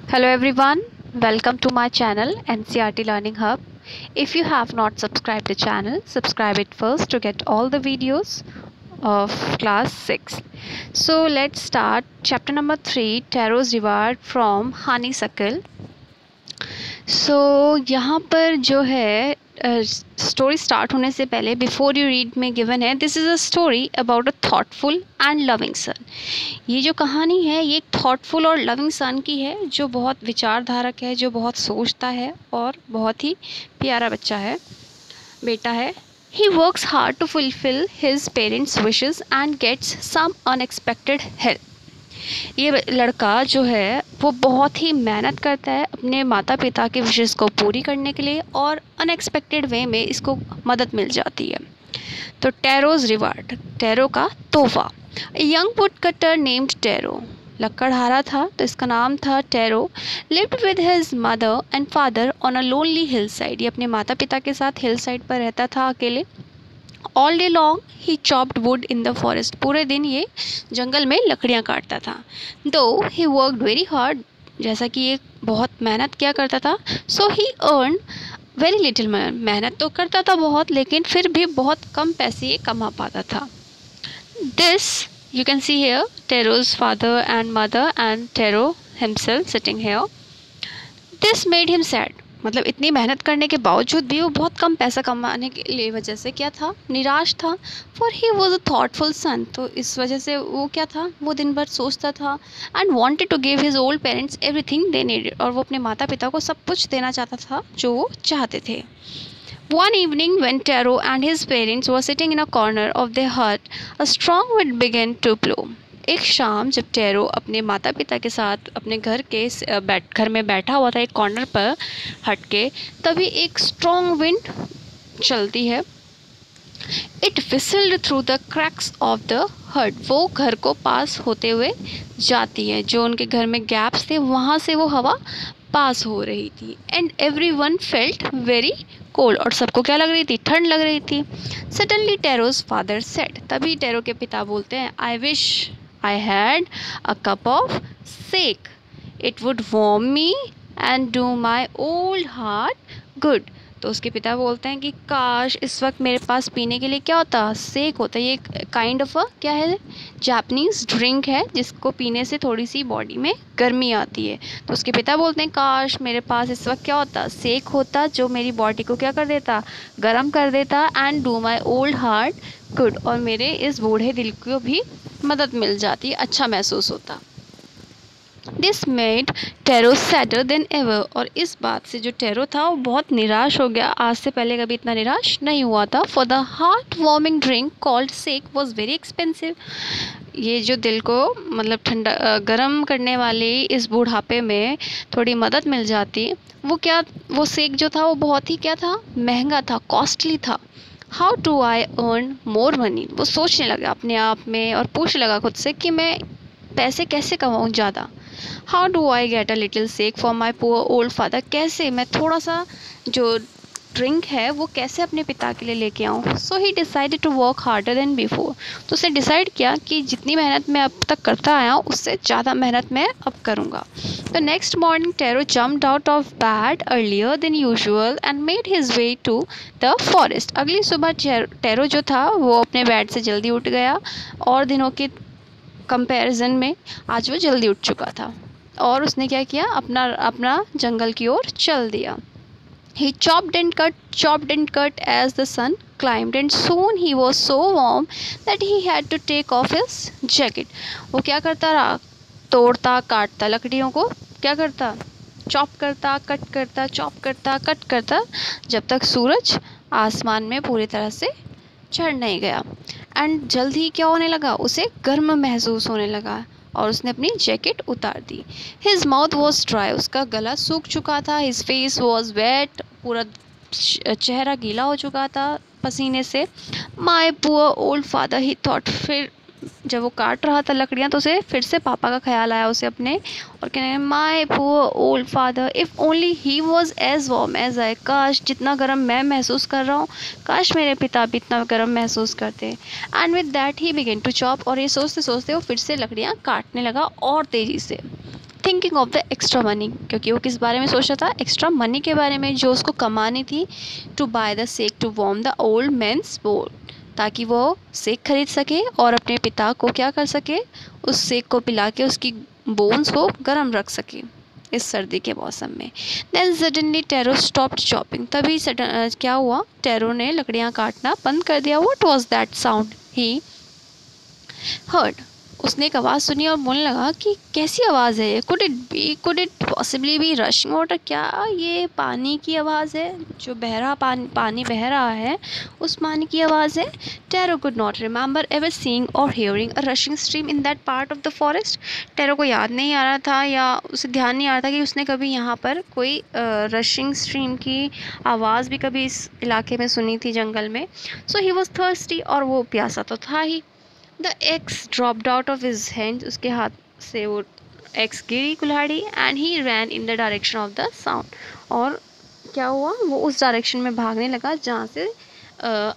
Hello everyone, welcome to my channel NCRT Learning Hub. If you have not subscribed the channel, subscribe it first to get all the videos of class 6. So let's start chapter number 3, Tarot's Reward from Honeysuckle. सो यहाँ पर जो है story start होने से पहले before you read में given है this is a story about a thoughtful and loving son. ये जो कहानी है ये एक थॉटफुल और लविंग सन की है जो बहुत विचारधारक है, जो बहुत सोचता है और बहुत ही प्यारा बच्चा है, बेटा है। He works hard to fulfil his parents wishes and gets some unexpected help. ये लड़का जो है वो बहुत ही मेहनत करता है अपने माता पिता के विशेष को पूरी करने के लिए और अनएक्सपेक्टेड वे में इसको मदद मिल जाती है। तो टैरोज़ रिवार्ड, टैरो का तोहफा। Young wood cutter named Taro, लकड़हारा था तो इसका नाम था Taro. Lived with his mother and father on a lonely hill side, ये अपने माता पिता के साथ हिल साइड पर रहता था अकेले। All day long he chopped would in the forest, पूरे दिन ये जंगल में लकड़ियाँ काटता था। दो ही वर्कड वेरी हार्ड, जैसा कि ये बहुत मेहनत किया करता था। सो ही अर्न वेरी लिटिल, मेहनत तो करता था बहुत लेकिन फिर भी बहुत कम पैसे ये कमा पाता था। This you can see here Taro's father and mother and Taro himself sitting here. This made him sad, मतलब इतनी मेहनत करने के बावजूद भी वो बहुत कम पैसा कमाने के लिए वजह से क्या था, निराश था। For he was a thoughtful son, तो इस वजह से वो क्या था, वो दिन भर सोचता था। And wanted to give his old parents everything they needed, और वो अपने माता पिता को सब कुछ देना चाहता था जो वो चाहते थे। One evening when Taro and his parents were sitting in a corner of their hut, a strong wind began to blow. एक शाम जब टैरो अपने माता पिता के साथ अपने घर में बैठा हुआ था एक कॉर्नर पर हट के, तभी एक स्ट्रॉन्ग विंड चलती है। It whistled through the cracks of the हट, वो घर को पास होते हुए जाती है, जो उनके घर में गैप्स थे वहाँ से वो हवा पास हो रही थी। And every one felt very cold, और सबको क्या लग रही थी, ठंड लग रही थी। सडनली टेरोज फादर सेड, तभी टेरो के पिता बोलते हैं, I wish I had a cup of sake, it would warm me and do my old heart good. तो उसके पिता बोलते हैं कि काश इस वक्त मेरे पास पीने के लिए क्या होता, सेक होता। ये काइंड ऑफ क्या है, जापनीज़ ड्रिंक है जिसको पीने से थोड़ी सी बॉडी में गर्मी आती है। तो उसके पिता बोलते हैं काश मेरे पास इस वक्त क्या होता, सेक होता, जो मेरी बॉडी को क्या कर देता, गर्म कर देता। And do my old heart good, और मेरे इस बूढ़े दिल को भी मदद मिल जाती, अच्छा महसूस होता। This made tarot sadder then ever, और इस बात से जो टेरो था वो बहुत निराश हो गया, आज से पहले कभी इतना निराश नहीं हुआ था। For the heart warming drink called sake was very expensive, ये जो दिल को मतलब ठंडा गर्म करने वाली इस बुढ़ापे में थोड़ी मदद मिल जाती, वो सेक जो था वो बहुत ही क्या था, महंगा था, कॉस्टली था। How do I earn more money, वो सोचने लगा अपने आप में और पूछने लगा खुद से कि मैं पैसे कैसे कमाऊँ ज़्यादा। How do I get a little sake for my poor old father, कैसे मैं थोड़ा सा जो ड्रिंक है वो कैसे अपने पिता के लिए लेके आऊँ। So he decided to work harder than before, तो उसने डिसाइड किया कि जितनी मेहनत मैं अब तक करता आया हूँ उससे ज़्यादा मेहनत मैं अब करूँगा। तो next morning Taro jumped out of bed earlier than usual and made his way to the forest. अगली सुबह टेरो जो था वो अपने बेड से जल्दी उठ गया, और दिनों के कंपैरिजन में आज वो जल्दी उठ चुका था, और उसने क्या किया, अपना जंगल की ओर चल दिया। He chopped and cut as the sun climbed, and soon he was so warm that he had to take off his jacket. वो क्या करता रहा, तोड़ता काटता लकड़ियों को, क्या करता, चॉप करता, कट करता, चॉप करता, कट करता, जब तक सूरज आसमान में पूरी तरह से चढ़ नहीं गया। एंड जल्द ही क्या होने लगा, उसे गर्म महसूस होने लगा, और उसने अपनी जैकेट उतार दी। हिज माउथ वॉज ड्राई, उसका गला सूख चुका था। हिज फेस वॉज वेट, पूरा चेहरा गीला हो चुका था पसीने से। माई पुअर ओल्ड फादर ही थॉट, फिर जब वो काट रहा था लकड़ियाँ तो उसे फिर से पापा का ख्याल आया उसे अपने, और कहने my poor old father if only he was as warm as I, काश जितना गर्म मैं महसूस कर रहा हूँ काश मेरे पिता भी इतना गर्म महसूस करते। And with that he began to chop, और ये सोचते सोचते वो फिर से लकड़ियाँ काटने लगा और तेज़ी से। Thinking of the extra money, क्योंकि वो किस बारे में सोच रहा था, एक्स्ट्रा मनी के बारे में जो उसको कमानी थी, to buy the sake to warm the old man's boat, ताकि वो सेक खरीद सके और अपने पिता को क्या कर सके, उस सेक को पिला के उसकी बोन्स को गर्म रख सके इस सर्दी के मौसम में। Then suddenly Taro stopped chopping, तभी क्या हुआ, टेरो ने लकड़ियाँ काटना बंद कर दिया। What was that sound he heard, उसने एक आवाज़ सुनी और बोलने लगा कि कैसी आवाज़ है ये, could it possibly be rushing water, क्या ये पानी की आवाज़ है, जो पानी बह रहा है उस पानी की आवाज़ है। Taro could not remember ever seeing or hearing a rushing stream in that part of the forest, Taro को याद नहीं आ रहा था या उसे ध्यान नहीं आ रहा था कि उसने कभी यहाँ पर कोई रशिंग स्ट्रीम की आवाज़ भी कभी इस इलाके में सुनी थी जंगल में। सो ही वॉज थर्स्टी, और वो प्यासा तो था ही। The axe dropped out of his hand, उसके हाथ से वो एक्स गिरी कुल्हाड़ी, and he ran in the direction of the sound, और क्या हुआ, वो उस डायरेक्शन में भागने लगा जहाँ से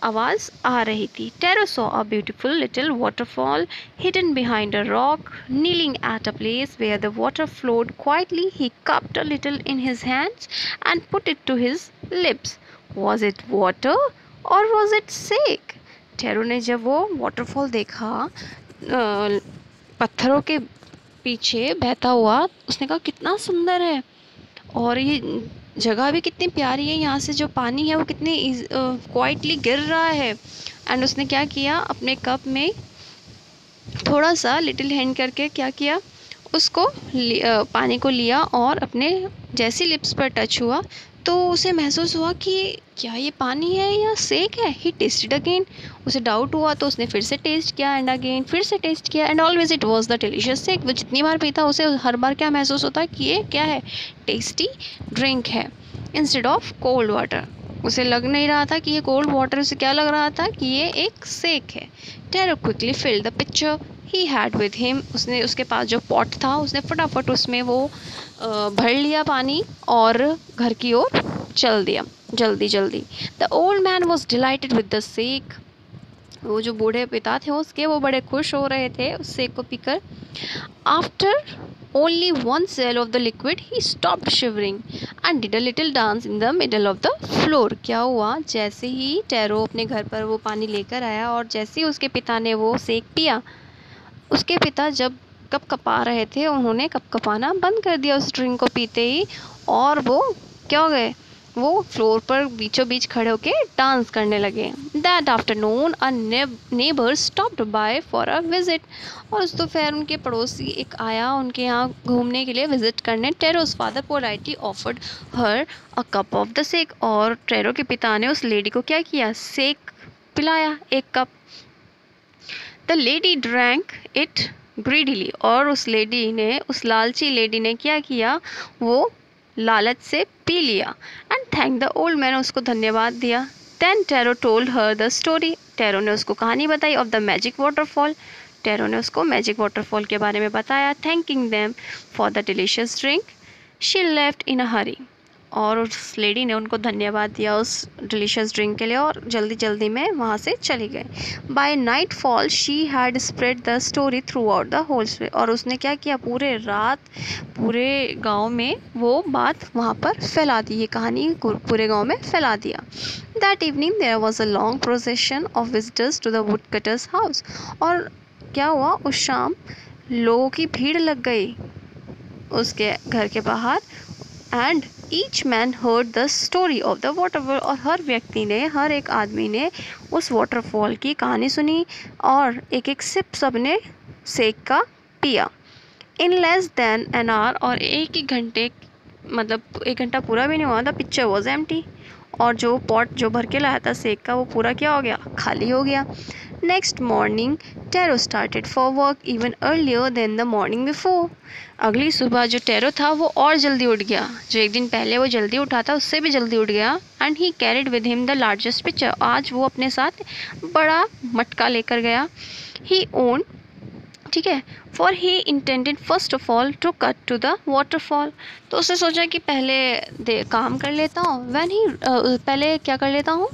आवाज़ आ रही थी। Tarot saw a beautiful little waterfall hidden behind a rock, kneeling at a place where the water flowed quietly. He cupped a little in his hands and put it to his lips. Was it water or was it sake? Tarot ने जब वो waterfall देखा पत्थरों के पीछे बहता हुआ, उसने कहा कितना सुंदर है और ये जगह भी कितनी प्यारी है, यहाँ से जो पानी है वो कितनी क्वाइटली गिर रहा है। एंड उसने क्या किया, अपने कप में थोड़ा सा लिटिल हैंड करके क्या किया, उसको पानी को लिया और अपने जैसी लिप्स पर टच हुआ तो उसे महसूस हुआ कि क्या ये पानी है या सेक है। ही टेस्टेड अगेन, उसे डाउट हुआ तो उसने फिर से टेस्ट किया, एंड अगेन फिर से टेस्ट किया, and always it was the delicious sake. वो जितनी बार पीता उसे हर बार क्या महसूस होता कि ये क्या है, टेस्टी ड्रिंक है इंस्टेड ऑफ कोल्ड वाटर। उसे लग नहीं रहा था कि ये कोल्ड वाटर, उसे क्या लग रहा था कि ये एक सेक है। Tarot quickly filled the picture he had with him, उसने उसके पास जो पॉट था उसने फटाफट उसमें वो भर लिया पानी और घर की ओर चल दिया जल्दी जल्दी। The old man was dilated with the sake, वो जो बूढ़े पिता थे उसके, वो बड़े खुश हो रहे थे उस सेक को पीकर। After only one cell of the liquid he stopped shivering and did a little dance in the middle of the floor। क्या हुआ, जैसे ही टेरो अपने घर पर वो पानी लेकर आया और जैसे ही उसके पिता ने वो सेक पिया, उसके पिता जब कप कपा रहे थे उन्होंने कप कपाना बंद कर दिया उस ड्रिंक को पीते ही, और वो क्या हो गए, वो फ्लोर पर बीचों बीच खड़े होके डांस करने लगे। That afternoon a neighbour stopped bye for a visit, और उस दोपहर उनके पड़ोसी एक आया उनके यहाँ घूमने के लिए विजिट करने। Taro's father politely offered her a cup of the sake, और टेरो के पिता ने उस लेडी को क्या किया, सेक पिलाया एक cup. The lady drank it greedily, और उस लालची लेडी ने क्या किया, वो लालच से पी लिया। And thank the old man, उसको धन्यवाद दिया। Then Taro told her the story, Taro ने उसको कहानी बताई of the magic waterfall, Taro ने उसको मैजिक वाटरफॉल के बारे में बताया। Thanking them for the delicious drink she left in a hurry, और उस लेडी ने उनको धन्यवाद दिया उस डिलीशियस ड्रिंक के लिए और जल्दी जल्दी में वहाँ से चली गई। By nightfall she had spread the story throughout the whole street, और उसने क्या किया, पूरे रात पूरे गांव में वो बात वहाँ पर फैला दी, ये कहानी पूरे गांव में फैला दिया। That evening there was a long procession of visitors to the woodcutter's house, और क्या हुआ, उस शाम लोगों की भीड़ लग गई उसके घर के बाहर। And each man heard the story of the waterfall, और हर व्यक्ति ने, हर एक आदमी ने उस वाटरफॉल की कहानी सुनी और एक एक सिप सबने सेक का पिया। In less than an hour, और एक घंटे, मतलब 1 घंटा पूरा भी नहीं हुआ, द पिक्चर वॉज एम्प्टी, और जो पॉट जो भर के लाया था सेक का वो पूरा क्या हो गया, खाली हो गया। Next morning Taro started for work even earlier than the morning before, अगली सुबह जो टेरो था वो और जल्दी उठ गया, जो एक दिन पहले वो जल्दी उठा था उससे भी जल्दी उठ गया। And he carried with him the largest picture, आज वो अपने साथ बड़ा मटका लेकर गया। ही ओन, ठीक है, for he intended first of all to cut to the waterfall. तो उसने सोचा कि पहले काम कर लेता हूँ, पहले क्या कर लेता हूँ,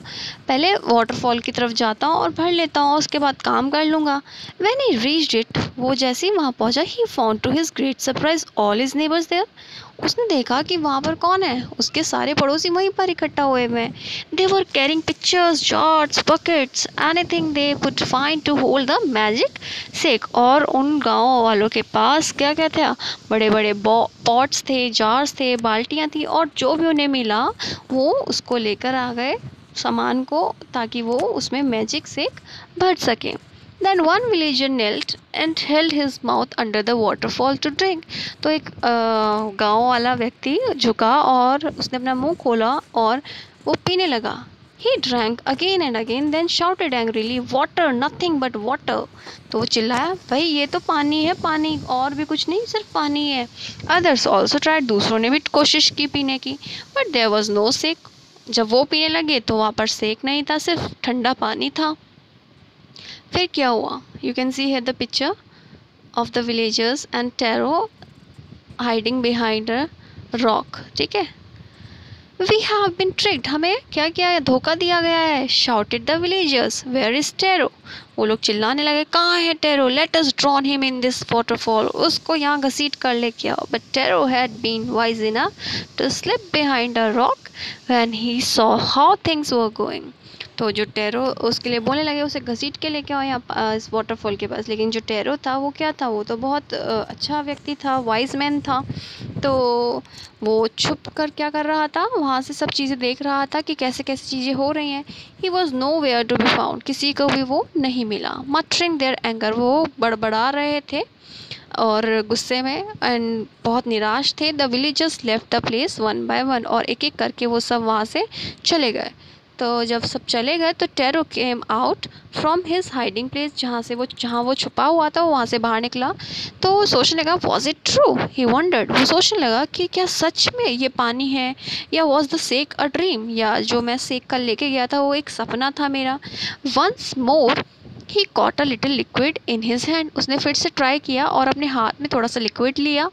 पहले वाटरफॉल की तरफ जाता हूँ और भर लेता हूँ, उसके बाद काम कर लूँगा. When he reached it, वो जैसे ही वहाँ पहुँचा, he found to his great surprise all his neighbors there. उसने देखा कि वहाँ पर कौन है, उसके सारे पड़ोसी वहीं पर इकट्ठा हुए हुए हैं. They were carrying pitchers, jars, buckets, anything they could find to hold the magic shake. और उन गाँव वालों के पास क्या क्या था, बड़े बड़े पॉट्स थे, जार्स थे, बाल्टियाँ थी, और जो भी उन्हें मिला वो उसको लेकर आ गए सामान को, ताकि वो उसमें मैजिक शेक भर सकें. Then one villager knelt and held his mouth under the waterfall to drink. तो एक गाँव वाला व्यक्ति झुका और उसने अपना मुंह खोला और वो पीने लगा. He drank again and again, then shouted angrily, "Water, nothing but water." तो वो चिल्लाया, भाई ये तो पानी है, पानी, और भी कुछ नहीं, सिर्फ पानी है. Others also tried, दूसरों ने भी कोशिश की पीने की, but there was no shake. जब वो पीने लगे तो वहाँ पर सेक नहीं था, सिर्फ ठंडा पानी था. फिर क्या हुआ? You can see here the picture of the villagers and Taro hiding behind a rock. ठीक है? We have been tricked. हमें क्या किया है? धोखा दिया गया है. Shouted the villagers. Where is Taro? वो लोग चिल्लाने लगे, कहाँ है Taro? Let us drown him in this waterfall. उसको यहाँ घसीट कर लेके आओ. But Taro had been wise enough to slip behind a rock when he saw how things were going. तो जो टेरो उसके लिए बोलने लगे उसे घसीट के लेके आओ यहाँ इस वाटरफॉल के पास. लेकिन जो टेरो था वो क्या था, वो तो बहुत अच्छा व्यक्ति था, वाइज मैन था. तो वो छुप कर क्या कर रहा था, वहाँ से सब चीज़ें देख रहा था कि कैसे कैसे चीज़ें हो रही हैं. He was nowhere to be found. किसी को भी वो नहीं मिला. Muttering their anger. वो बड़बड़ा रहे थे और गुस्से में, एंड बहुत निराश थे. The villagers left the place one by one. और एक एक करके वो सब वहाँ से चले गए. तो जब सब चले गए तो tarot came out from his hiding place. जहाँ वो छुपा हुआ था वो वहाँ से बाहर निकला. तो वो सोचने लगा, was it true? He wondered. वो सोचने लगा कि क्या सच में ये पानी है, या was the sake a dream, या जो मैं सेक कल लेके गया था वो एक सपना था मेरा. Once more he caught a little liquid in his hand. उसने फिर से ट्राई किया और अपने हाथ में थोड़ा सा लिक्विड लिया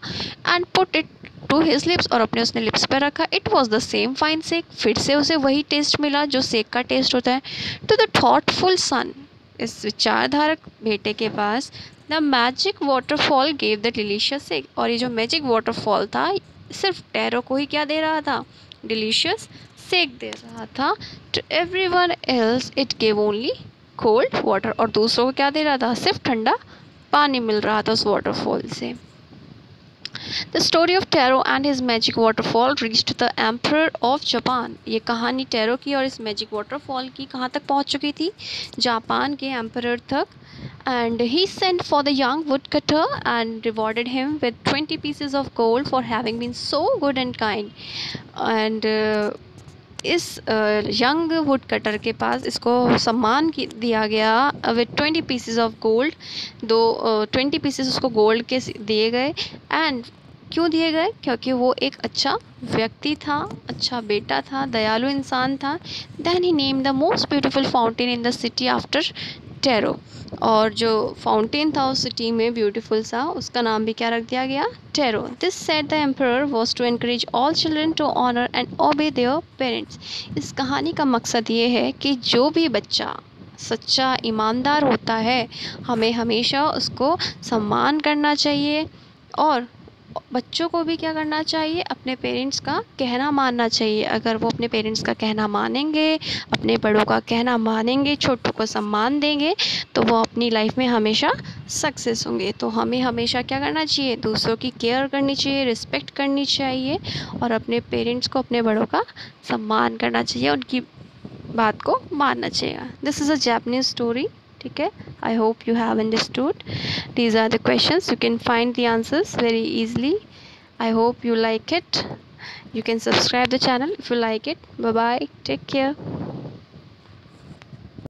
and put it to his lips. और अपने उसने लिप्स पर रखा. It was the same fine sake. फिर से उसे वही टेस्ट मिला जो सेक का टेस्ट होता है. To the thoughtful son. इस विचारधारक बेटे के पास the magic waterfall gave the delicious sake. और ये जो मैजिक वाटरफॉल था सिर्फ टेरो को ही क्या दे रहा था, डिलीशियस सेक दे रहा था. To everyone else it gave only cold water. और दूसरों को क्या दे रहा था, सिर्फ ठंडा पानी मिल रहा था उस वाटरफॉल से. The story of Taro and his magic waterfall reached the Emperor of Japan. ये कहानी टेरो की और इस मैजिक वाटरफॉल की कहाँ तक पहुँच चुकी थी, जापान के एम्परर तक. And he sent for the young woodcutter and rewarded him with 20 pieces of gold for having been so good and kind. And इस यंग वुड कटर के पास इसको सम्मान दिया गया with 20 pieces of gold. 20 pieces उसको gold के दिए गए. एंड क्यों दिए गए, क्योंकि वो एक अच्छा व्यक्ति था, अच्छा बेटा था, दयालु इंसान था. Then he name the most beautiful fountain in the city after Taro. और जो फाउंटेन था उस सिटी में ब्यूटीफुल सा, उसका नाम भी क्या रख दिया गया, Taro. This said the emperor was to encourage all children to honour and obey their parents. इस कहानी का मकसद ये है कि जो भी बच्चा सच्चा ईमानदार होता है हमें हमेशा उसको सम्मान करना चाहिए, और बच्चों को भी क्या करना चाहिए, अपने पेरेंट्स का कहना मानना चाहिए. अगर वो अपने पेरेंट्स का कहना मानेंगे, अपने बड़ों का कहना मानेंगे, छोटों को सम्मान देंगे, तो वो अपनी लाइफ में हमेशा सक्सेस होंगे. तो हमें हमेशा क्या करना चाहिए, दूसरों की केयर करनी चाहिए, रिस्पेक्ट करनी चाहिए, और अपने पेरेंट्स को, अपने बड़ों का सम्मान करना चाहिए, उनकी बात को मानना चाहिए. This is a Japanese story. ठीक है, I hope you have understood. These are the questions. You can find the answers very easily. I hope you like it. You can subscribe the channel if you like it. Bye bye. Take care.